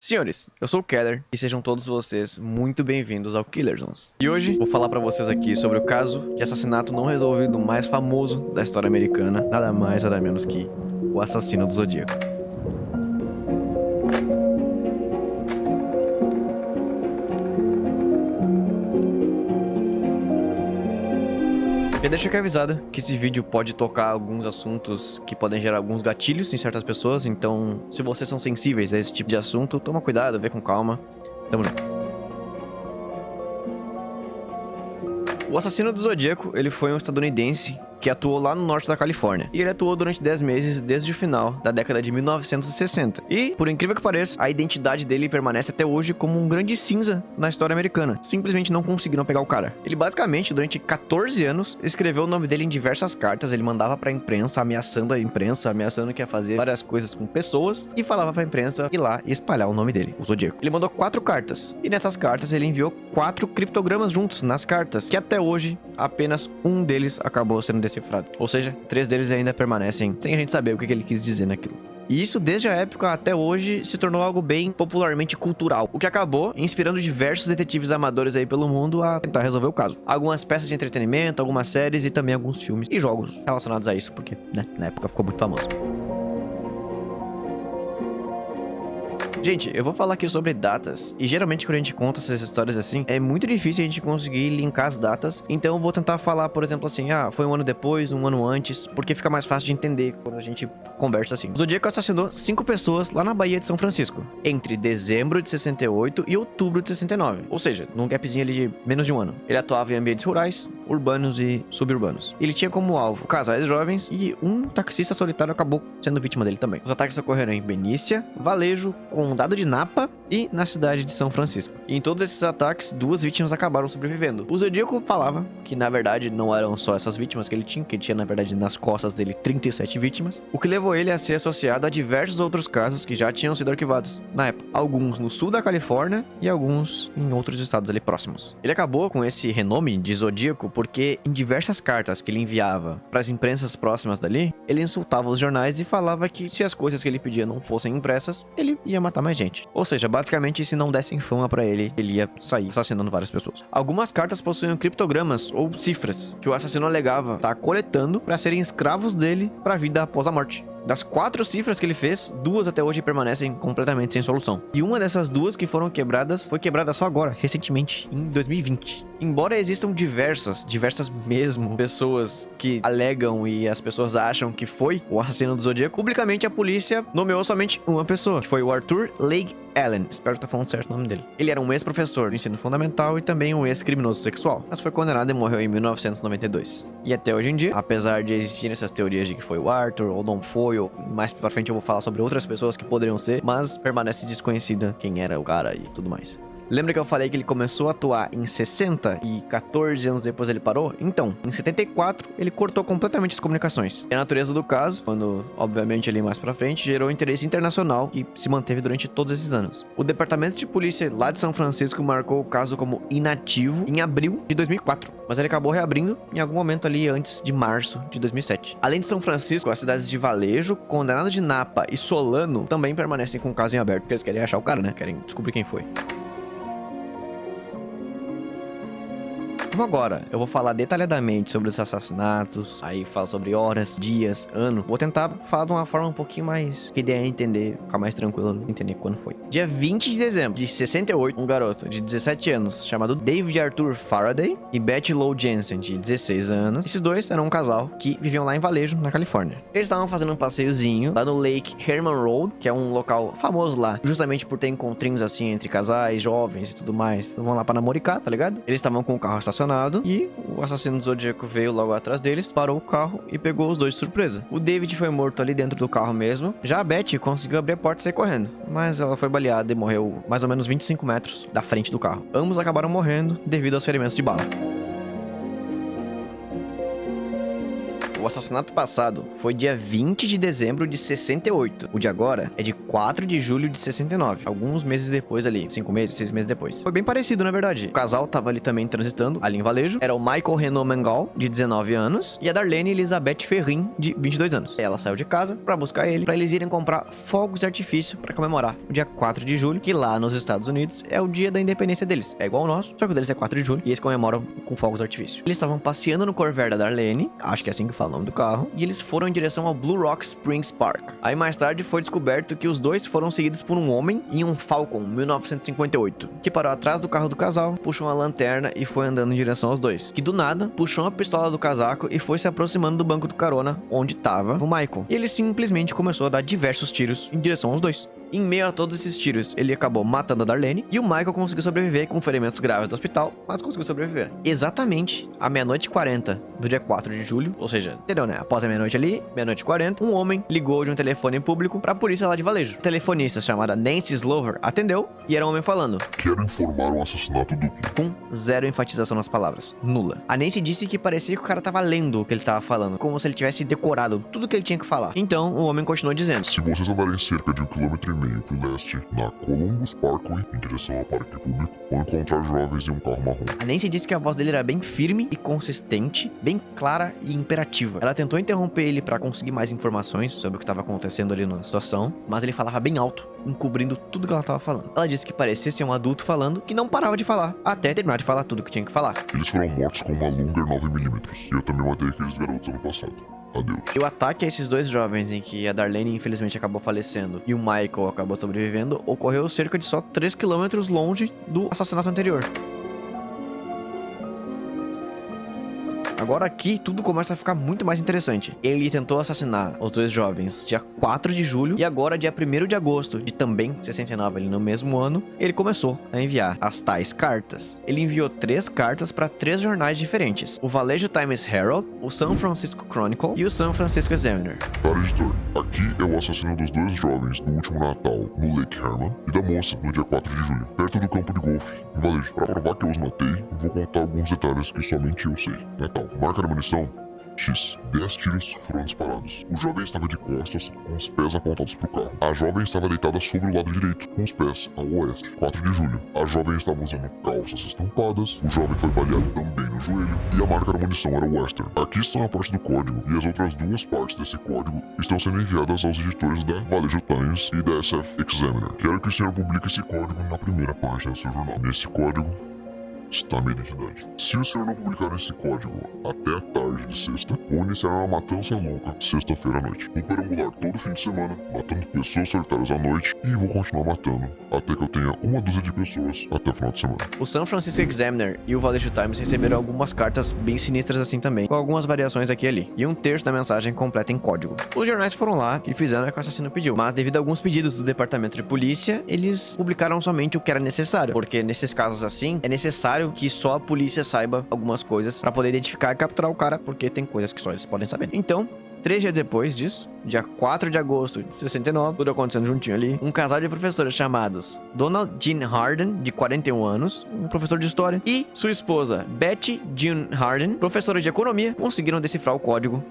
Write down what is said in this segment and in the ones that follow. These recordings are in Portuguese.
Senhores, eu sou o Keller e sejam todos vocês muito bem-vindos ao Killer Zones. E hoje vou falar pra vocês aqui sobre o caso de assassinato não resolvido mais famoso da história americana, nada mais nada menos que o assassino do Zodíaco. Já deixo aqui avisado que esse vídeo pode tocar alguns assuntos que podem gerar alguns gatilhos em certas pessoas, então se vocês são sensíveis a esse tipo de assunto, toma cuidado, vê com calma. Tamo junto. O assassino do Zodíaco, ele foi um estadunidense que atuou lá no norte da Califórnia. E ele atuou durante 10 meses desde o final da década de 1960. E, por incrível que pareça, a identidade dele permanece até hoje como um grande cinza na história americana. Simplesmente não conseguiram pegar o cara. Ele basicamente, durante 14 anos, escreveu o nome dele em diversas cartas. Ele mandava pra imprensa, ameaçando a imprensa, ameaçando que ia fazer várias coisas com pessoas. E falava pra imprensa ir lá e espalhar o nome dele, o Zodíaco. Ele mandou 4 cartas. E nessas cartas ele enviou 4 criptogramas juntos nas cartas. Que até hoje, apenas um deles acabou sendo decifrado. Ou seja, 3 deles ainda permanecem sem a gente saber o que ele quis dizer naquilo. E isso, desde a época até hoje, se tornou algo bem popularmente cultural, o que acabou inspirando diversos detetives amadores aí pelo mundo a tentar resolver o caso. Algumas peças de entretenimento, algumas séries e também alguns filmes e jogos relacionados a isso, porque, né, na época ficou muito famoso. Gente, eu vou falar aqui sobre datas, e geralmente quando a gente conta essas histórias assim, é muito difícil a gente conseguir linkar as datas, então eu vou tentar falar, por exemplo, assim, foi um ano depois, um ano antes, porque fica mais fácil de entender quando a gente conversa assim. O Zodíaco assassinou 5 pessoas lá na Baía de São Francisco, entre dezembro de 68 e outubro de 69, ou seja, num gapzinho ali de menos de um ano. Ele atuava em ambientes rurais, urbanos e suburbanos. Ele tinha como alvo casais jovens e um taxista solitário acabou sendo vítima dele também. Os ataques ocorreram em Benícia, Valejo, Condado de Napa e na cidade de São Francisco. E em todos esses ataques, 2 vítimas acabaram sobrevivendo. O Zodíaco falava que na verdade não eram só essas vítimas que ele tinha na verdade na costas dele 37 vítimas, o que levou ele a ser associado a diversos outros casos que já tinham sido arquivados na época. Alguns no sul da Califórnia e alguns em outros estados ali próximos. Ele acabou com esse renome de Zodíaco porque em diversas cartas que ele enviava para as imprensas próximas dali, ele insultava os jornais e falava que se as coisas que ele pedia não fossem impressas, ele ia matar mais gente. Ou seja, basicamente, se não dessem fama pra ele, ele ia sair assassinando várias pessoas. Algumas cartas possuíam criptogramas ou cifras que o assassino alegava estar coletando para serem escravos dele pra vida após a morte. Das 4 cifras que ele fez, 2 até hoje permanecem completamente sem solução. E uma dessas 2 que foram quebradas, foi quebrada só agora, recentemente, em 2020. Embora existam diversas mesmo, pessoas que alegam e as pessoas acham que foi o assassino do Zodíaco, publicamente a polícia nomeou somente uma pessoa, que foi o Arthur Leigh Allen. Espero estar falando certo o nome dele. Ele era um ex-professor do ensino fundamental e também um ex-criminoso sexual, mas foi condenado e morreu em 1992. E até hoje em dia, apesar de existirem essas teorias de que foi o Arthur ou não foi, ou mais pra frente eu vou falar sobre outras pessoas que poderiam ser, mas permanece desconhecida quem era o cara e tudo mais. Lembra que eu falei que ele começou a atuar em 60 e 14 anos depois ele parou? Então, em 74, ele cortou completamente as comunicações. E a natureza do caso, quando, obviamente, ali mais pra frente, gerou interesse internacional que se manteve durante todos esses anos. O departamento de polícia lá de São Francisco marcou o caso como inativo em abril de 2004, mas ele acabou reabrindo em algum momento ali antes de março de 2007. Além de São Francisco, as cidades de Valejo, Condado de Napa e Solano também permanecem com o caso em aberto, porque eles querem achar o cara, né? Querem descobrir quem foi. Como agora eu vou falar detalhadamente sobre os assassinatos, aí falo sobre horas, dias, ano, vou tentar falar de uma forma um pouquinho mais que dê a entender, ficar mais tranquilo, entender quando foi. Dia 20 de dezembro de 68, um garoto de 17 anos chamado David Arthur Faraday e Betty Lou Jensen, de 16 anos. Esses dois eram um casal que viviam lá em Valejo, na Califórnia. Eles estavam fazendo um passeiozinho lá no Lake Herman Road, que é um local famoso lá, justamente por ter encontrinhos assim entre casais, jovens e tudo mais. Então, vão lá pra namoricar, tá ligado? Eles estavam com o carro estacionado e o assassino do Zodíaco veio logo atrás deles, parou o carro e pegou os dois de surpresa. O David foi morto ali dentro do carro mesmo. Já a Betty conseguiu abrir a porta e sair correndo, mas ela foi baleada e morreu mais ou menos 25 metros da frente do carro. Ambos acabaram morrendo devido aos ferimentos de bala. O assassinato passado foi dia 20 de dezembro de 68. O de agora é de 4 de julho de 69. Alguns meses depois ali. 5 meses, 6 meses depois. Foi bem parecido, na verdade. O casal tava ali também transitando, ali em Valejo. Era o Michael Renaud Mangal, de 19 anos, e a Darlene Elizabeth Ferrin, de 22 anos. Ela saiu de casa pra buscar ele, pra eles irem comprar fogos de artifício pra comemorar o dia 4 de julho, que lá nos Estados Unidos é o dia da independência deles. É igual ao nosso, só que o deles é 4 de julho, e eles comemoram com fogos de artifício. Eles estavam passeando no Corvair da Darlene, acho que é assim que fala o nome do carro, e eles foram em direção ao Blue Rock Springs Park. Aí mais tarde foi descoberto que os dois foram seguidos por um homem em um Falcon 1958, que parou atrás do carro do casal, puxou uma lanterna e foi andando em direção aos dois, que do nada puxou uma pistola do casaco e foi se aproximando do banco do carona onde tava o Michael. E ele simplesmente começou a dar diversos tiros em direção aos dois. Em meio a todos esses tiros, ele acabou matando a Darlene e o Michael conseguiu sobreviver com ferimentos graves do hospital, mas conseguiu sobreviver. Exatamente à meia-noite e 40 do dia 4 de julho, ou seja, entendeu, né? Após a meia-noite ali, meia-noite e 40, um homem ligou de um telefone público pra polícia lá de Valejo. A telefonista chamada Nancy Slover atendeu e era um homem falando: "Quero informar um assassinato duplo." Com zero enfatização nas palavras. Nula. A Nancy disse que parecia que o cara tava lendo o que ele tava falando, como se ele tivesse decorado tudo que ele tinha que falar. Então, o homem continuou dizendo: "Se vocês andarem cerca de 1,5 km pro leste, na Columbus Parkway, em direção ao parque público, vão encontrar jovens em um carro marrom." A Nancy disse que a voz dele era bem firme e consistente, bem clara e imperativa. Ela tentou interromper ele pra conseguir mais informações sobre o que estava acontecendo ali na situação, mas ele falava bem alto, encobrindo tudo que ela estava falando. Ela disse que parecia ser um adulto falando que não parava de falar, até terminar de falar tudo que tinha que falar. "Eles foram mortos com uma Luger 9mm. E eu também matei aqueles garotos ano passado. Adeus." E o ataque a esses dois jovens, em que a Darlene infelizmente acabou falecendo e o Michael acabou sobrevivendo, ocorreu cerca de só 3 km longe do assassinato anterior. Agora aqui tudo começa a ficar muito mais interessante. Ele tentou assassinar os dois jovens dia 4 de julho e agora dia 1º de agosto de também 69, ali no mesmo ano, ele começou a enviar as tais cartas. Ele enviou 3 cartas para 3 jornais diferentes: o Valejo Times Herald, o San Francisco Chronicle e o San Francisco Examiner. "Cara, editor, aqui é o assassino dos 2 jovens do último Natal no Lake Herman e da moça no dia 4 de julho, perto do campo de golfe, em Valejo. Para provar que eu os matei, vou contar alguns detalhes que somente eu sei. Natal. Marca da munição: X. 10 tiros foram disparados. O jovem estava de costas, com os pés apontados para o carro. A jovem estava deitada sobre o lado direito, com os pés ao oeste. 4 de julho. A jovem estava usando calças estampadas. O jovem foi baleado também no joelho. E a marca da munição era Western. Aqui estão a parte do código, e as outras 2 partes desse código estão sendo enviadas aos editores da Valejo Times e da SF Examiner. Quero que o senhor publique esse código na primeira página do seu jornal. Nesse código está a minha identidade. Se o senhor não publicar esse código até a tarde de sexta, vou iniciar uma matança louca sexta-feira à noite. Vou perambular todo fim de semana, matando pessoas solitárias à noite, e vou continuar matando até que eu tenha 1 dúzia de pessoas até o final de semana." O San Francisco Examiner e o Valejo Times receberam algumas cartas bem sinistras assim também, com algumas variações aqui e ali, e 1/3 da mensagem completa em código. Os jornais foram lá e fizeram o que o assassino pediu, mas devido a alguns pedidos do departamento de polícia, eles publicaram somente o que era necessário, porque nesses casos assim, é necessário que só a polícia saiba algumas coisas pra poder identificar e capturar o cara, porque tem coisas que só eles podem saber. Então, 3 dias depois disso, dia 4 de agosto de 69, tudo acontecendo juntinho ali, um casal de professores chamados Donald Jean Harden, de 41 anos, um professor de história, e sua esposa Betty Jean Harden, professora de economia, conseguiram decifrar o código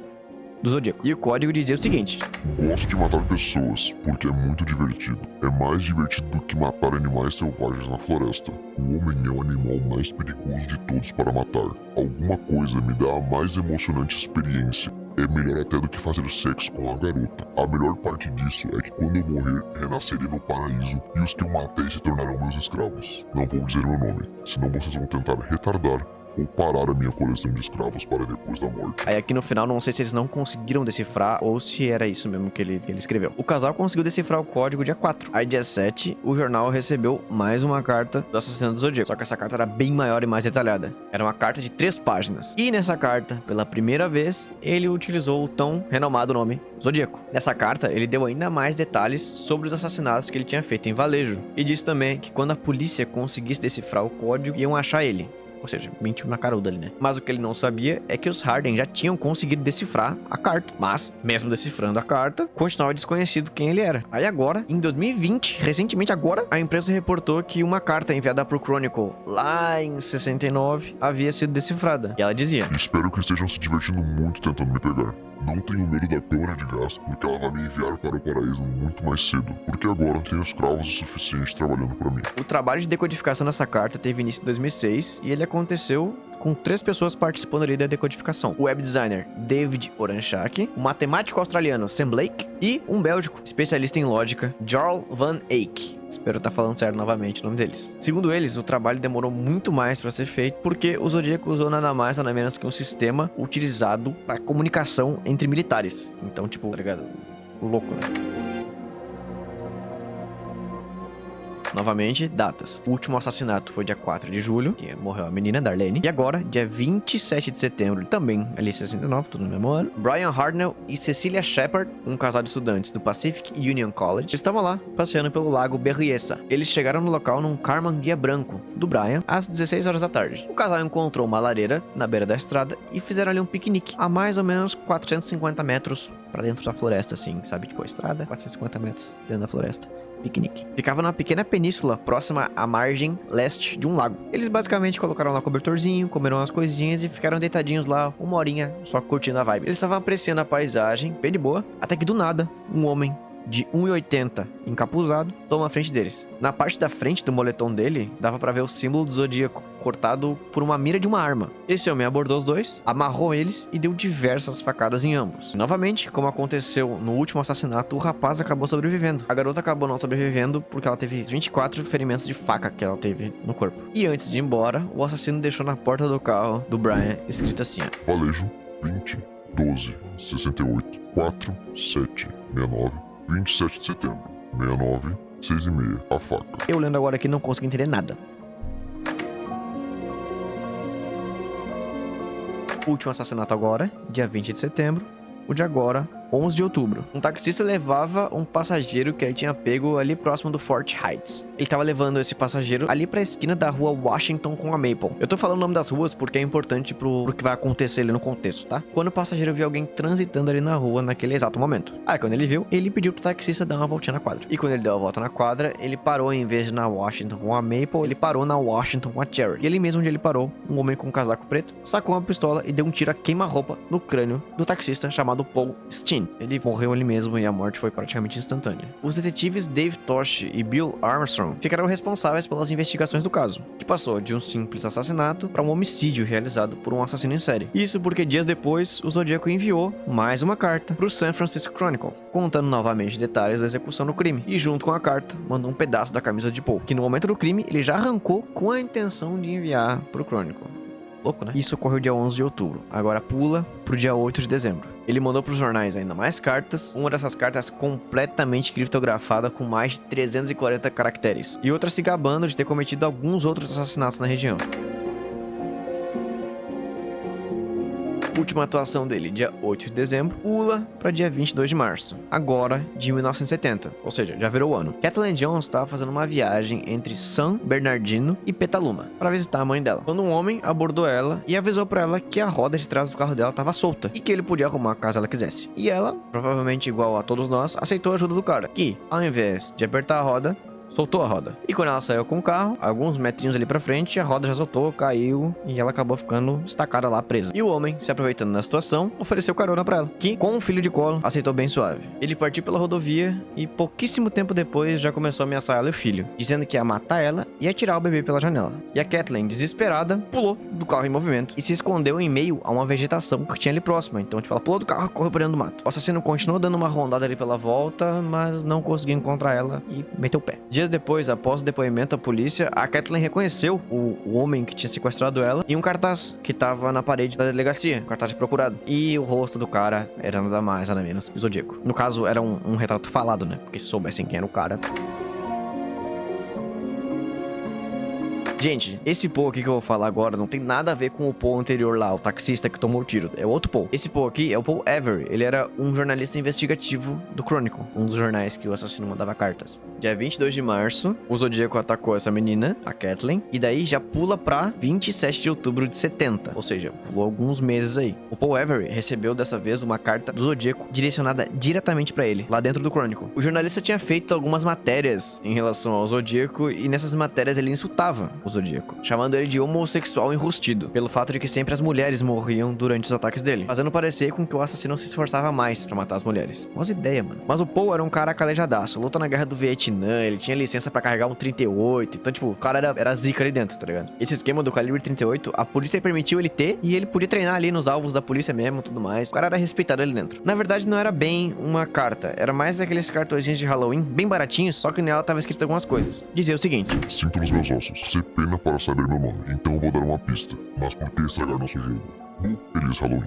do Zodíaco. E o código dizia o seguinte: "Gosto de matar pessoas, porque é muito divertido. É mais divertido do que matar animais selvagens na floresta. O homem é o animal mais perigoso de todos para matar. Alguma coisa me dá a mais emocionante experiência. É melhor até do que fazer sexo com a garota. A melhor parte disso é que quando eu morrer, renascerei no paraíso e os que eu matei se tornarão meus escravos. Não vou dizer meu nome, senão vocês vão tentar retardar ou parar a minha coleção de escravos para depois da morte." Aí aqui no final, não sei se eles não conseguiram decifrar ou se era isso mesmo que ele escreveu. O casal conseguiu decifrar o código dia 4. Aí dia 7, o jornal recebeu mais uma carta do assassino do Zodíaco. Só que essa carta era bem maior e mais detalhada. Era uma carta de 3 páginas. E nessa carta, pela primeira vez, ele utilizou o tão renomado nome Zodíaco. Nessa carta, ele deu ainda mais detalhes sobre os assassinatos que ele tinha feito em Valejo. E disse também que quando a polícia conseguisse decifrar o código, iam achar ele. Ou seja, mentiu na caruda ali, né? Mas o que ele não sabia é que os Harden já tinham conseguido decifrar a carta. Mas, mesmo decifrando a carta, continuava desconhecido quem ele era. Aí agora, em 2020, recentemente agora, a imprensa reportou que uma carta enviada pro Chronicle lá em 69 havia sido decifrada. E ela dizia: "Espero que estejam se divertindo muito tentando me pegar. Não tenho medo da câmara de gás, porque ela vai me enviar para o paraíso muito mais cedo, porque agora tenho escravos o suficiente trabalhando para mim. O trabalho de decodificação dessa carta teve início em 2006 e ele aconteceu com 3 pessoas participando ali da decodificação. O web designer David Oranchak, o matemático australiano Sam Blake e um bélgico especialista em lógica, Jarl van Eyck. Espero estar falando certo novamente o nome deles. Segundo eles, o trabalho demorou muito mais para ser feito porque o Zodíaco usou nada mais nada menos que um sistema utilizado para comunicação entre militares. Então, tipo, tá ligado? Louco, né? Novamente, datas. O último assassinato foi dia 4 de julho, que morreu a menina, Darlene. E agora, dia 27 de setembro, também ali 69, tudo no mesmo ano. Brian Hartnell e Cecilia Shepard, um casal de estudantes do Pacific Union College, estavam lá, passeando pelo lago Berryessa. Eles chegaram no local num Karmann guia branco do Brian, às 16 horas da tarde. O casal encontrou uma lareira na beira da estrada e fizeram ali um piquenique, a mais ou menos 450 metros pra dentro da floresta, assim, sabe? Tipo, a estrada, 450 metros dentro da floresta. Piquenique. Ficava numa pequena península próxima à margem leste de um lago. Eles basicamente colocaram lá cobertorzinho, comeram umas coisinhas e ficaram deitadinhos lá uma horinha, só curtindo a vibe. Eles estavam apreciando a paisagem, bem de boa, até que do nada, um homem de 1,80 encapuzado toma a frente deles. Na parte da frente do moletom dele, dava pra ver o símbolo do zodíaco, cortado por uma mira de uma arma. Esse homem abordou os dois, amarrou eles e deu diversas facadas em ambos. Novamente, como aconteceu no último assassinato, o rapaz acabou sobrevivendo. A garota acabou não sobrevivendo porque ela teve 24 ferimentos de faca que ela teve no corpo. E antes de ir embora, o assassino deixou na porta do carro do Brian escrito assim: Valejo 20 12 68 4 7 69 27 de setembro 69 6:30 a faca. Eu lendo agora aqui não consegui entender nada. O último assassinato agora, dia 20 de setembro. O de agora, 11 de outubro. Um taxista levava um passageiro que ele tinha pego ali próximo do Fort Heights. Ele tava levando esse passageiro ali pra esquina da rua Washington com a Maple. Eu tô falando o nome das ruas porque é importante pro que vai acontecer ali no contexto, tá? Quando o passageiro viu alguém transitando ali na rua naquele exato momento. Aí quando ele viu, ele pediu pro taxista dar uma voltinha na quadra. E quando ele deu a volta na quadra, ele parou em vez de na Washington com a Maple, ele parou na Washington com a Cherry. E ali mesmo onde ele parou, um homem com um casaco preto sacou uma pistola e deu um tiro a queima-roupa no crânio do taxista chamado Paul Steen. Ele morreu ali mesmo e a morte foi praticamente instantânea. Os detetives Dave Tosh e Bill Armstrong ficaram responsáveis pelas investigações do caso, que passou de um simples assassinato para um homicídio realizado por um assassino em série. Isso porque dias depois, o Zodíaco enviou mais uma carta para o San Francisco Chronicle, contando novamente detalhes da execução do crime. E junto com a carta, mandou um pedaço da camisa de Paul, que no momento do crime ele já arrancou com a intenção de enviar para o Chronicle. Louco, né? Isso ocorreu dia 11 de outubro. Agora pula pro dia 8 de dezembro. Ele mandou pros jornais ainda mais cartas. Uma dessas cartas completamente criptografada com mais de 340 caracteres. E outra se gabando de ter cometido alguns outros assassinatos na região. Última atuação dele, dia 8 de dezembro, pula para dia 22 de março, agora de 1970, ou seja, já virou o ano. Kathleen Jones estava fazendo uma viagem entre San Bernardino e Petaluma para visitar a mãe dela, quando um homem abordou ela e avisou para ela que a roda de trás do carro dela estava solta e que ele podia arrumar caso ela quisesse. E ela, provavelmente igual a todos nós, aceitou a ajuda do cara, que, ao invés de apertar a roda, soltou a roda. E quando ela saiu com o carro, alguns metrinhos ali pra frente, a roda já soltou, caiu e ela acabou ficando estacada lá, presa. E o homem, se aproveitando da situação, ofereceu carona pra ela, que, com um filho de colo, aceitou bem suave. Ele partiu pela rodovia e pouquíssimo tempo depois já começou a ameaçar ela e o filho, dizendo que ia matar ela e atirar o bebê pela janela. E a Kathleen, desesperada, pulou do carro em movimento e se escondeu em meio a uma vegetação que tinha ali próxima. Então, tipo, ela pulou do carro e correu por dentro do mato. O assassino continuou dando uma rondada ali pela volta, mas não conseguiu encontrar ela e meteu o pé. Dias depois, após o depoimento à polícia, a Kathleen reconheceu o homem que tinha sequestrado ela e um cartaz que tava na parede da delegacia, um cartaz de procurado. E o rosto do cara era nada mais, nada menos que o Zodíaco. No caso, era um retrato falado, né? Porque se soubessem quem era o cara... Gente, esse Paul aqui que eu vou falar agora não tem nada a ver com o Paul anterior lá, o taxista que tomou o tiro. É outro Paul. Esse Paul aqui é o Paul Avery. Ele era um jornalista investigativo do Chronicle, um dos jornais que o assassino mandava cartas. Dia 22 de março, o Zodíaco atacou essa menina, a Kathleen, e daí já pula pra 27 de outubro de 70. Ou seja, pulou alguns meses aí. O Paul Avery recebeu dessa vez uma carta do Zodíaco direcionada diretamente pra ele, lá dentro do Chronicle. O jornalista tinha feito algumas matérias em relação ao Zodíaco e nessas matérias ele insultava o Zodíaco, chamando ele de homossexual enrustido, pelo fato de que sempre as mulheres morriam durante os ataques dele, fazendo parecer com que o assassino se esforçava mais pra matar as mulheres. Boas ideias, mano. Mas o Paul era um cara calejadaço, lutou na guerra do Vietnã, ele tinha licença pra carregar um 38, então, tipo, o cara era zica ali dentro, tá ligado? Esse esquema do calibre 38, a polícia permitiu ele ter, e ele podia treinar ali nos alvos da polícia mesmo, tudo mais. O cara era respeitado ali dentro. Na verdade, não era bem uma carta, era mais daqueles cartõezinhos de Halloween, bem baratinhos, só que nela tava escrito algumas coisas. Dizia o seguinte: Sinto nos meus ossos, ser pena para saber meu nome, então vou dar uma pista. Mas por que estragar nosso jogo? Feliz Halloween.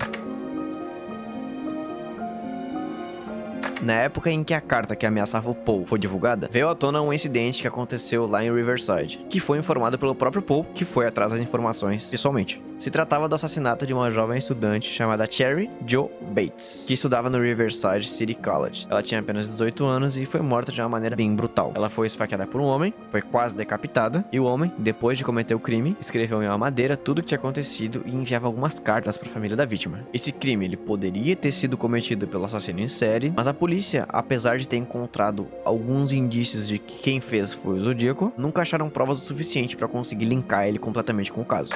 Na época em que a carta que ameaçava o Paul foi divulgada, veio à tona um incidente que aconteceu lá em Riverside, que foi informado pelo próprio Paul, que foi atrás das informações pessoalmente. Se tratava do assassinato de uma jovem estudante chamada Cherry Jo Bates, que estudava no Riverside City College. Ela tinha apenas 18 anos e foi morta de uma maneira bem brutal. Ela foi esfaqueada por um homem, foi quase decapitada, e o homem, depois de cometer o crime, escreveu em uma madeira tudo o que tinha acontecido e enviava algumas cartas para a família da vítima. Esse crime ele poderia ter sido cometido pelo assassino em série, mas a polícia, apesar de ter encontrado alguns indícios de que quem fez foi o Zodíaco, nunca acharam provas o suficiente para conseguir linkar ele completamente com o caso.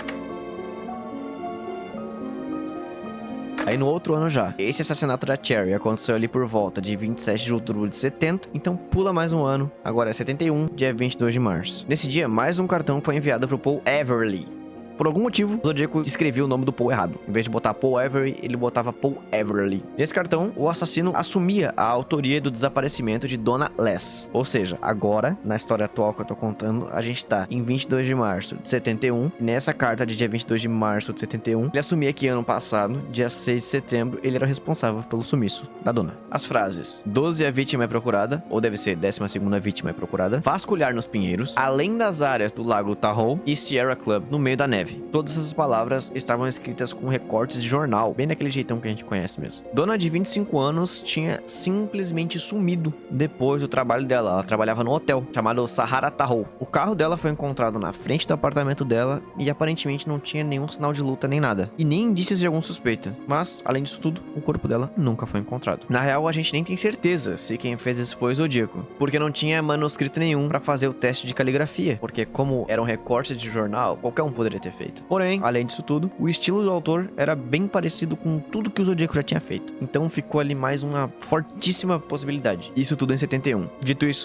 Aí no outro ano já, esse assassinato da Cherry aconteceu ali por volta de 27 de outubro de 70, então pula mais um ano, agora é 71, dia 22 de março. Nesse dia, mais um cartão foi enviado pro Paul Everly. Por algum motivo, o Zodíaco escrevia o nome do Paul errado. Em vez de botar Paul Avery, ele botava Paul Everly. Nesse cartão, o assassino assumia a autoria do desaparecimento de Donna Les. Ou seja, agora, na história atual que eu tô contando, a gente tá em 22 de março de 71. E nessa carta de dia 22 de março de 71, ele assumia que ano passado, dia 6 de setembro, ele era responsável pelo sumiço da dona. As frases: 12 a vítima é procurada, ou deve ser 12ª vítima é procurada, vasculhar nos pinheiros, além das áreas do Lago Tahoe e Sierra Club, no meio da neve. Todas essas palavras estavam escritas com recortes de jornal, bem daquele jeitão que a gente conhece mesmo. Dona de 25 anos tinha simplesmente sumido depois do trabalho dela. Ela trabalhava no hotel chamado Sahara Tahoe. O carro dela foi encontrado na frente do apartamento dela e aparentemente não tinha nenhum sinal de luta nem nada. E nem indícios de algum suspeita. Mas, além disso tudo, o corpo dela nunca foi encontrado. Na real, a gente nem tem certeza se quem fez isso foi o Zodíaco, porque não tinha manuscrito nenhum pra fazer o teste de caligrafia, porque como era um recorte de jornal, qualquer um poderia ter feito. Porém, além disso tudo, o estilo do autor era bem parecido com tudo que o Zodíaco já tinha feito. Então ficou ali mais uma fortíssima possibilidade. Isso tudo em 71. Dito isso,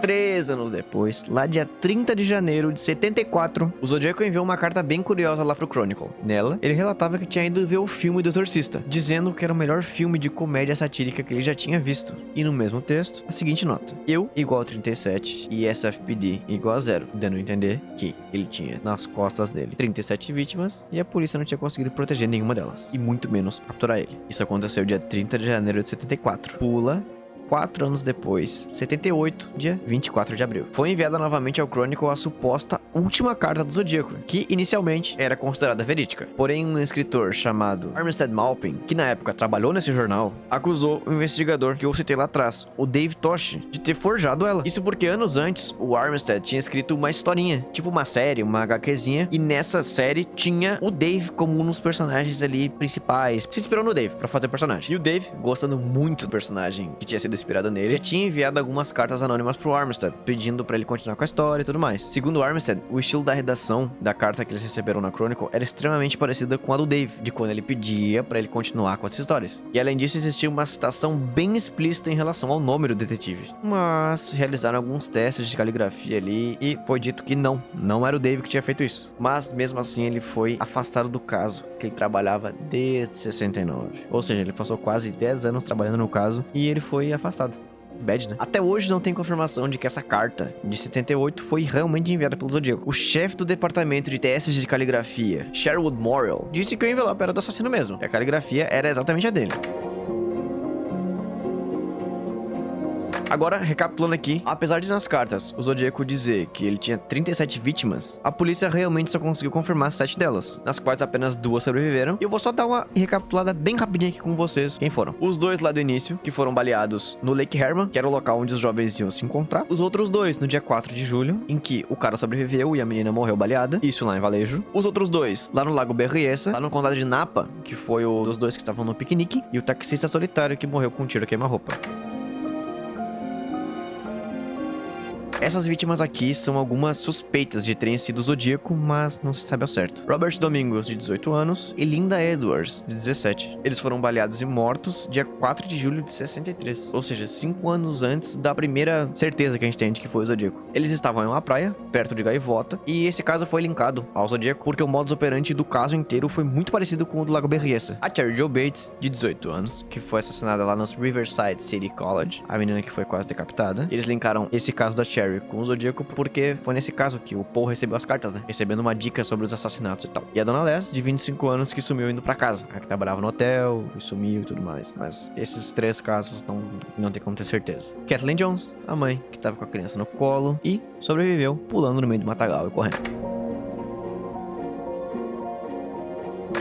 3 anos depois, lá dia 30 de janeiro de 74, o Zodíaco enviou uma carta bem curiosa lá pro Chronicle. Nela, ele relatava que tinha ido ver o filme do Exorcista, dizendo que era o melhor filme de comédia satírica que ele já tinha visto. E no mesmo texto, a seguinte nota: eu igual a 37 e SFPD igual a 0, dando a entender que ele tinha nas costas dele 37 vítimas e a polícia não tinha conseguido proteger nenhuma delas, e muito menos capturar ele. Isso aconteceu dia 30 de janeiro de 74. Pula 4 anos depois, 78, dia 24 de abril. Foi enviada novamente ao Chronicle a suposta última carta do Zodíaco, que inicialmente era considerada verídica. Porém, um escritor chamado Armistead Maupin, que na época trabalhou nesse jornal, acusou o investigador que eu citei lá atrás, o Dave Tosh, de ter forjado ela. Isso porque anos antes, o Armistead tinha escrito uma historinha, tipo uma série, uma HQzinha, e nessa série tinha o Dave como um dos personagens ali principais. Se inspirou no Dave pra fazer o personagem. E o Dave, gostando muito do personagem que tinha sido inspirado nele, já tinha enviado algumas cartas anônimas pro Armistead, pedindo pra ele continuar com a história e tudo mais. Segundo o Armistead, o estilo da redação da carta que eles receberam na Chronicle era extremamente parecida com a do Dave, de quando ele pedia pra ele continuar com as histórias. E além disso, existia uma citação bem explícita em relação ao nome do detetive. Mas realizaram alguns testes de caligrafia ali e foi dito que não era o Dave que tinha feito isso. Mas mesmo assim ele foi afastado do caso, que ele trabalhava desde 69. Ou seja, ele passou quase 10 anos trabalhando no caso e ele foi afastado. Bad, né? Até hoje não tem confirmação de que essa carta de 78 foi realmente enviada pelo Zodíaco. O chefe do departamento de testes de caligrafia, Sherwood Morrill, disse que o envelope era do assassino mesmo, e a caligrafia era exatamente a dele. Agora, recapitulando aqui, apesar de nas cartas o Zodíaco dizer que ele tinha 37 vítimas, a polícia realmente só conseguiu confirmar 7 delas, nas quais apenas 2 sobreviveram, e eu vou só dar uma recapitulada bem rapidinha aqui com vocês quem foram. Os 2 lá do início, que foram baleados no Lake Herman, que era o local onde os jovens iam se encontrar. Os outros 2 no dia 4 de julho, em que o cara sobreviveu e a menina morreu baleada, isso lá em Valejo. Os outros 2 lá no Lago Berryessa, lá no condado de Napa, que foi os 2 que estavam no piquenique, e o taxista solitário que morreu com um tiro queima-roupa. Essas vítimas aqui são algumas suspeitas de terem sido o Zodíaco, mas não se sabe ao certo. Robert Domingos, de 18 anos, e Linda Edwards, de 17. Eles foram baleados e mortos dia 4 de julho de 63, ou seja, 5 anos antes da primeira certeza que a gente tem de que foi o Zodíaco. Eles estavam em uma praia, perto de Gaivota, e esse caso foi linkado ao Zodíaco porque o modus operandi do caso inteiro foi muito parecido com o do Lago Berryessa. A Cherry Jo Bates, de 18 anos, que foi assassinada lá no Riverside City College, a menina que foi quase decapitada. Eles linkaram esse caso da Cherry com o Zodíaco porque foi nesse caso que o Paul recebeu as cartas, né? Recebendo uma dica sobre os assassinatos e tal. E a Dona Les, de 25 anos, que sumiu indo pra casa. A que trabalhava no hotel e sumiu e tudo mais. Mas esses 3 casos não tem como ter certeza. Kathleen Jones, a mãe, que tava com a criança no colo e sobreviveu pulando no meio do matagal e correndo.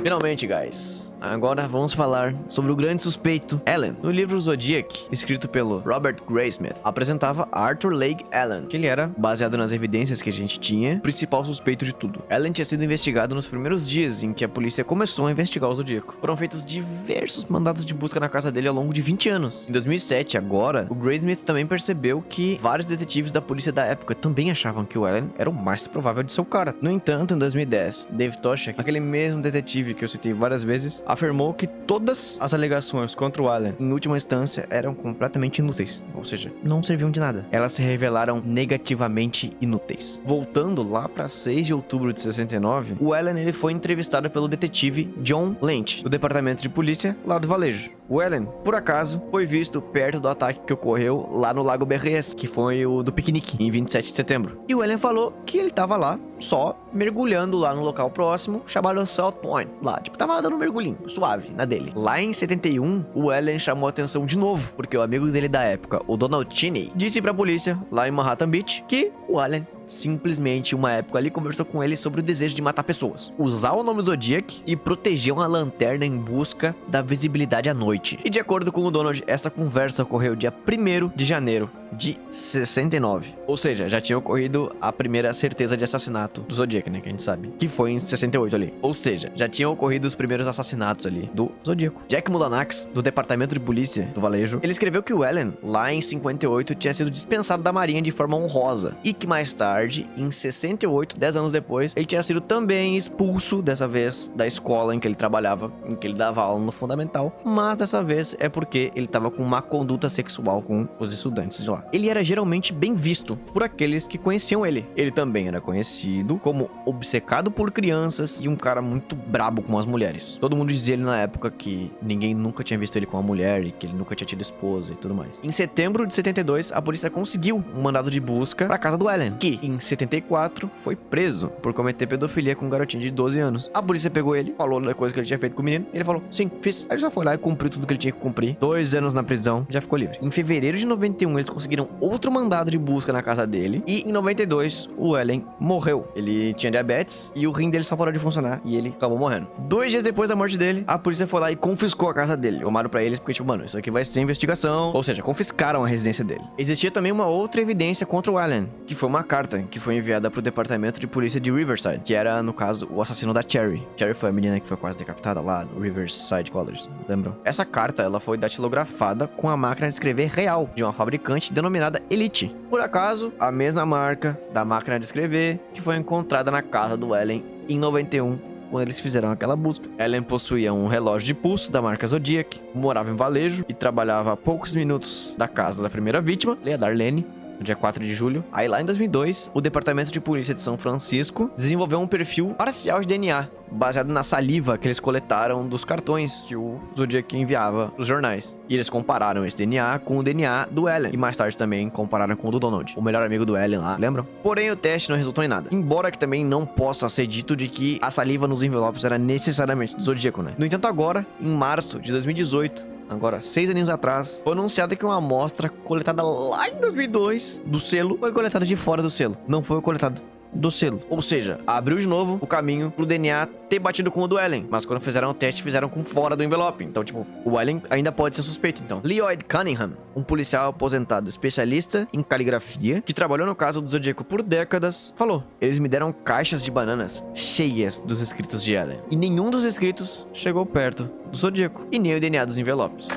Finalmente, guys, agora vamos falar sobre o grande suspeito, Allen. No livro Zodiac, escrito pelo Robert Graysmith, apresentava Arthur Lake Allen, que ele era, baseado nas evidências que a gente tinha, o principal suspeito de tudo. Allen tinha sido investigado nos primeiros dias em que a polícia começou a investigar o Zodíaco. Foram feitos diversos mandados de busca na casa dele ao longo de 20 anos. Em 2007, agora, o Graysmith também percebeu que vários detetives da polícia da época também achavam que o Allen era o mais provável de ser o cara. No entanto, em 2010, Dave Toshak, aquele mesmo detetive que eu citei várias vezes, afirmou que todas as alegações contra o Allen, em última instância, eram completamente inúteis, ou seja, não serviam de nada. Elas se revelaram negativamente inúteis. Voltando lá para 6 de outubro de 69, o Allen ele foi entrevistado pelo detetive John Lynch, do departamento de polícia lá do Valejo. O Allen, por acaso, foi visto perto do ataque que ocorreu lá no Lago Berryessa, que foi o do piquenique, em 27 de setembro. E o Allen falou que ele tava lá, só mergulhando lá no local próximo, chamado South Point, lá, tipo, tava lá dando um mergulhinho, suave, na dele. Lá em 71, o Allen chamou a atenção de novo, porque o amigo dele da época, o Donald Cheney, disse pra polícia, lá em Manhattan Beach, que o Allen simplesmente uma época ali conversou com ele sobre o desejo de matar pessoas, usar o nome Zodiac e proteger uma lanterna em busca da visibilidade à noite. E de acordo com o Donald, essa conversa ocorreu dia 1º de janeiro de 69. Ou seja, já tinha ocorrido a primeira certeza de assassinato do Zodiac, né, que a gente sabe, que foi em 68 ali. Ou seja, já tinham ocorrido os primeiros assassinatos ali do Zodíaco. Jack Mulanax, do departamento de polícia do Valejo, ele escreveu que o Allen, lá em 58, tinha sido dispensado da marinha de forma honrosa e que mais tarde, em 68, 10 anos depois, ele tinha sido também expulso, dessa vez, da escola em que ele trabalhava, em que ele dava aula no fundamental, mas dessa vez é porque ele estava com má conduta sexual com os estudantes de lá. Ele era geralmente bem visto por aqueles que conheciam ele. Ele também era conhecido como obcecado por crianças e um cara muito brabo com as mulheres. Todo mundo dizia ele na época que ninguém nunca tinha visto ele com uma mulher e que ele nunca tinha tido esposa e tudo mais. Em setembro de 72, a polícia conseguiu um mandado de busca pra casa do Allen, que em 74 foi preso por cometer pedofilia com um garotinho de 12 anos. A polícia pegou ele, falou da coisa que ele tinha feito com o menino, e ele falou, sim, fiz. Aí ele já foi lá e cumpriu tudo que ele tinha que cumprir. 2 anos na prisão, já ficou livre. Em fevereiro de 91, eles conseguiram outro mandado de busca na casa dele, e em 92, o Allen morreu. Ele tinha diabetes e o rim dele só parou de funcionar, e ele acabou morrendo. 2 dias depois da morte dele, a polícia foi lá e confiscou a casa dele. Tomaram pra eles porque, tipo, mano, isso aqui vai ser investigação. Ou seja, confiscaram a residência dele. Existia também uma outra evidência contra o Allen, que foi uma carta que foi enviada pro departamento de polícia de Riverside, que era, no caso, o assassino da Cherry. Cherry foi a menina que foi quase decapitada lá no Riverside College, lembram? Essa carta, ela foi datilografada com a máquina de escrever real, de uma fabricante denominada Elite. Por acaso, a mesma marca da máquina de escrever que foi encontrada na casa do Allen em 91, quando eles fizeram aquela busca. Allen possuía um relógio de pulso da marca Zodiac, morava em Valejo e trabalhava a poucos minutos da casa da primeira vítima, a Darlene, no dia 4 de julho. Aí lá em 2002, o Departamento de Polícia de São Francisco desenvolveu um perfil parcial de DNA, baseado na saliva que eles coletaram dos cartões que o Zodiac enviava pros jornais. E eles compararam esse DNA com o DNA do Allen. E mais tarde também compararam com o do Donald, o melhor amigo do Allen lá, lembram? Porém, o teste não resultou em nada. Embora que também não possa ser dito de que a saliva nos envelopes era necessariamente do Zodíaco, né? No entanto, agora, em março de 2018, agora 6 aninhos atrás, foi anunciado que uma amostra coletada lá em 2002 do selo foi coletada de fora do selo. Não foi coletada do selo. Ou seja, abriu de novo o caminho pro DNA ter batido com o do Allen. Mas quando fizeram o teste, fizeram com fora do envelope. Então, tipo, o Allen ainda pode ser suspeito, então. Lloyd Cunningham, um policial aposentado especialista em caligrafia, que trabalhou no caso do Zodíaco por décadas, falou: eles me deram caixas de bananas cheias dos escritos de Allen. E nenhum dos escritos chegou perto do Zodíaco. E nem o DNA dos envelopes.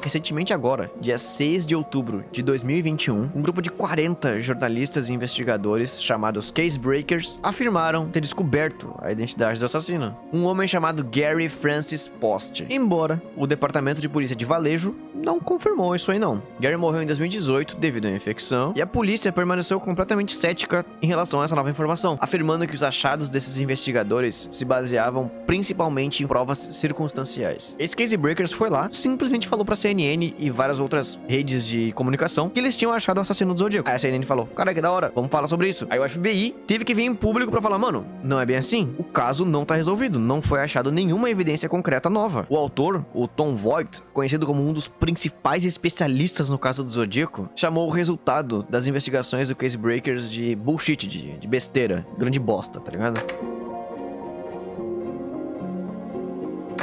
Recentemente agora, dia 6 de outubro de 2021, um grupo de 40 jornalistas e investigadores chamados Case Breakers afirmaram ter descoberto a identidade do assassino, um homem chamado Gary Francis Post, embora o departamento de polícia de Vallejo não confirmou isso aí não. Gary morreu em 2018 devido a uma infecção, e a polícia permaneceu completamente cética em relação a essa nova informação, afirmando que os achados desses investigadores se baseavam principalmente em provas circunstanciais. Esse Case Breakers foi lá, simplesmente falou pra CNN e várias outras redes de comunicação que eles tinham achado o assassino do Zodíaco. Aí a CNN falou, cara, que da hora, vamos falar sobre isso. Aí o FBI teve que vir em público pra falar, mano, não é bem assim, o caso não tá resolvido, não foi achado nenhuma evidência concreta nova. O autor, o Tom Voigt, conhecido como um dos principais especialistas no caso do Zodíaco, chamou o resultado das investigações do Case Breakers de bullshit, de besteira, grande bosta, tá ligado?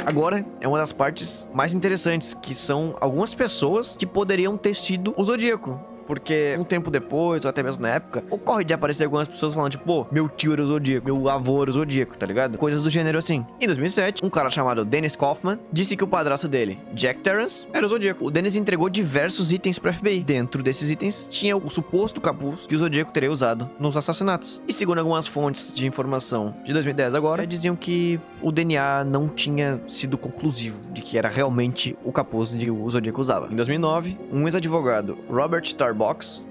Agora é uma das partes mais interessantes, que são algumas pessoas que poderiam ter sido o Zodíaco. Porque um tempo depois, ou até mesmo na época, ocorre de aparecer algumas pessoas falando, tipo, pô, meu tio era o Zodíaco, meu avô era o Zodíaco, tá ligado? Coisas do gênero assim. Em 2007, um cara chamado Dennis Kaufman disse que o padrasto dele, Jack Terrence, era o Zodíaco. O Dennis entregou diversos itens pro FBI. Dentro desses itens, tinha o suposto capuz que o Zodíaco teria usado nos assassinatos. E segundo algumas fontes de informação de 2010 agora, diziam que o DNA não tinha sido conclusivo de que era realmente o capuz que o Zodíaco usava. Em 2009, um ex-advogado, Robert Starbucks,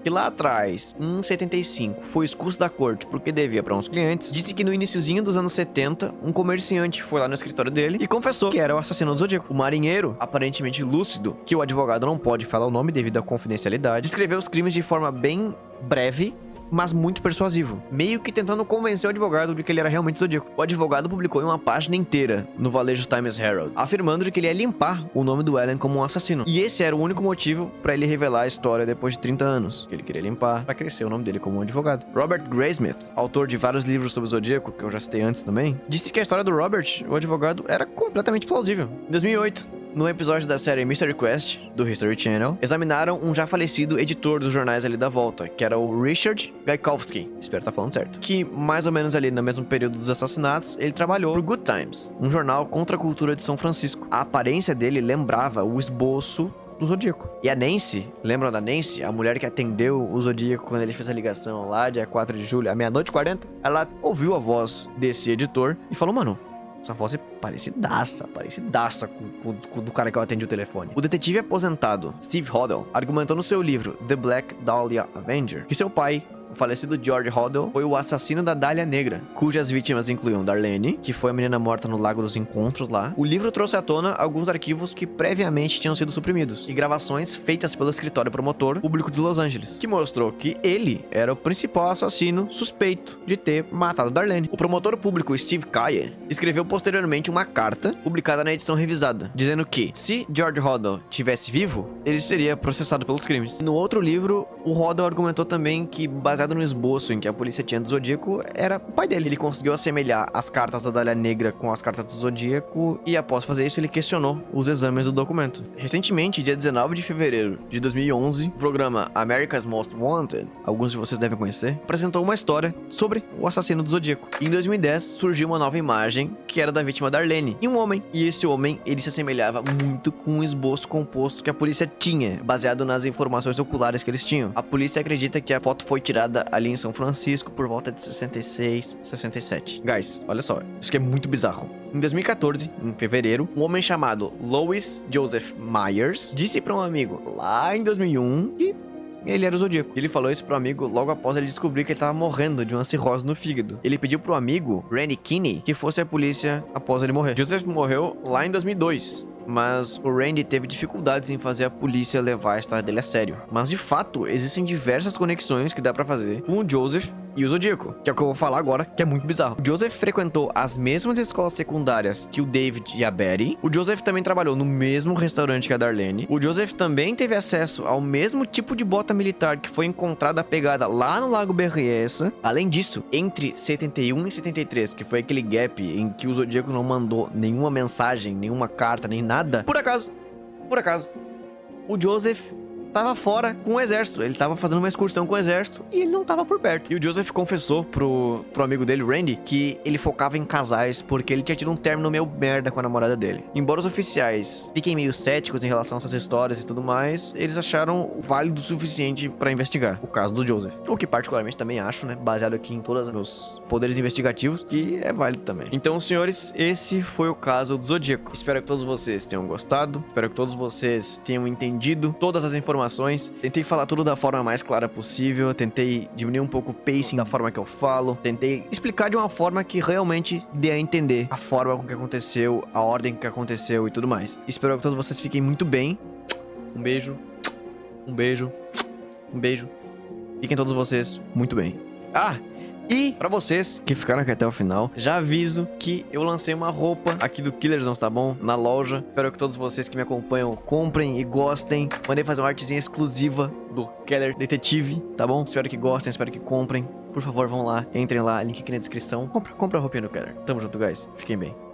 que lá atrás, em 75, foi expulso da corte porque devia para uns clientes, disse que no iniciozinho dos anos 70, um comerciante foi lá no escritório dele e confessou que era o assassino do Zodíaco. O marinheiro, aparentemente lúcido, que o advogado não pode falar o nome devido à confidencialidade, descreveu os crimes de forma bem breve, mas muito persuasivo, meio que tentando convencer o advogado de que ele era realmente Zodíaco. O advogado publicou em uma página inteira no Vallejo Times Herald, afirmando de que ele ia limpar o nome do Allen como um assassino. E esse era o único motivo para ele revelar a história depois de 30 anos, que ele queria limpar para crescer o nome dele como um advogado. Robert Graysmith, autor de vários livros sobre o Zodíaco, que eu já citei antes também, disse que a história do Robert, o advogado, era completamente plausível. Em 2008, no episódio da série Mystery Quest, do History Channel, examinaram um já falecido editor dos jornais ali da volta, que era o Richard Gaikowski, espero estar falando certo, que mais ou menos ali no mesmo período dos assassinatos, ele trabalhou por Good Times, um jornal contra a cultura de São Francisco. A aparência dele lembrava o esboço do Zodíaco. E a Nancy, lembram da Nancy? A mulher que atendeu o Zodíaco quando ele fez a ligação lá, dia 4 de julho, à meia-noite e 40? Ela ouviu a voz desse editor e falou, mano, essa voz é parecidaça com do cara que eu atendi o telefone. O detetive aposentado, Steve Hoddle, argumentou no seu livro The Black Dahlia Avenger que seu pai, o falecido George Hoddle, foi o assassino da Dália Negra, cujas vítimas incluíam Darlene, que foi a menina morta no Lago dos Encontros lá. O livro trouxe à tona alguns arquivos que previamente tinham sido suprimidos, e gravações feitas pelo escritório promotor público de Los Angeles, que mostrou que ele era o principal assassino suspeito de ter matado Darlene. O promotor público Steve Kaye escreveu posteriormente uma carta, publicada na edição revisada, dizendo que, se George Hoddle tivesse vivo, ele seria processado pelos crimes. No outro livro, o Hoddle argumentou também que, baseado no esboço em que a polícia tinha do Zodíaco, era o pai dele. Ele conseguiu assemelhar as cartas da Dália Negra com as cartas do Zodíaco e, após fazer isso, ele questionou os exames do documento. Recentemente, dia 19 de fevereiro de 2011, o programa America's Most Wanted, alguns de vocês devem conhecer, apresentou uma história sobre o assassino do Zodíaco. E em 2010, surgiu uma nova imagem que era da vítima Darlene, e um homem. E esse homem, ele se assemelhava muito com o esboço composto que a polícia tinha, baseado nas informações oculares que eles tinham. A polícia acredita que a foto foi tirada ali em São Francisco por volta de 66, 67. Guys, olha só, isso aqui é muito bizarro. Em 2014, em fevereiro, um homem chamado Louis Joseph Myers disse para um amigo lá em 2001 que ele era o Zodíaco. Ele falou isso pro amigo logo após ele descobrir que ele tava morrendo de uma cirrose no fígado. Ele pediu pro amigo, Randy Kinney, que fosse a polícia após ele morrer. Joseph morreu lá em 2002. Mas o Randy teve dificuldades em fazer a polícia levar a história dele a sério. Mas de fato, existem diversas conexões que dá pra fazer com o Joseph e o Zodíaco, que é o que eu vou falar agora, que é muito bizarro. O Joseph frequentou as mesmas escolas secundárias que o David e a Betty. O Joseph também trabalhou no mesmo restaurante que a Darlene. O Joseph também teve acesso ao mesmo tipo de bota militar que foi encontrada pegada lá no Lago Berryessa. Além disso, entre 71 e 73, que foi aquele gap em que o Zodíaco não mandou nenhuma mensagem, nenhuma carta, nem nada, por acaso, o Joseph tava fora com o exército. Ele tava fazendo uma excursão com o exército e ele não tava por perto. E o Joseph confessou pro amigo dele, Randy, que ele focava em casais porque ele tinha tido um término meio merda com a namorada dele. Embora os oficiais fiquem meio céticos em relação a essas histórias e tudo mais, eles acharam válido o suficiente pra investigar o caso do Joseph. O que particularmente também acho, né, baseado aqui em todos os meus poderes investigativos, que é válido também. Então, senhores, esse foi o caso do Zodíaco. Espero que todos vocês tenham gostado, espero que todos vocês tenham entendido todas as informações. Tentei falar tudo da forma mais clara possível, tentei diminuir um pouco o pacing da forma que eu falo, tentei explicar de uma forma que realmente dê a entender a forma com que aconteceu, a ordem que aconteceu e tudo mais. Espero que todos vocês fiquem muito bem. Um beijo, um beijo, um beijo. Fiquem todos vocês muito bem. Ah! E pra vocês que ficaram aqui até o final, já aviso que eu lancei uma roupa aqui do Killer Zones, tá bom? Na loja. Espero que todos vocês que me acompanham comprem e gostem. Mandei fazer uma artezinha exclusiva do Keller Detetive, tá bom? Espero que gostem, espero que comprem. Por favor, vão lá, entrem lá, link aqui na descrição. Compra a roupinha do Keller. Tamo junto, guys. Fiquem bem.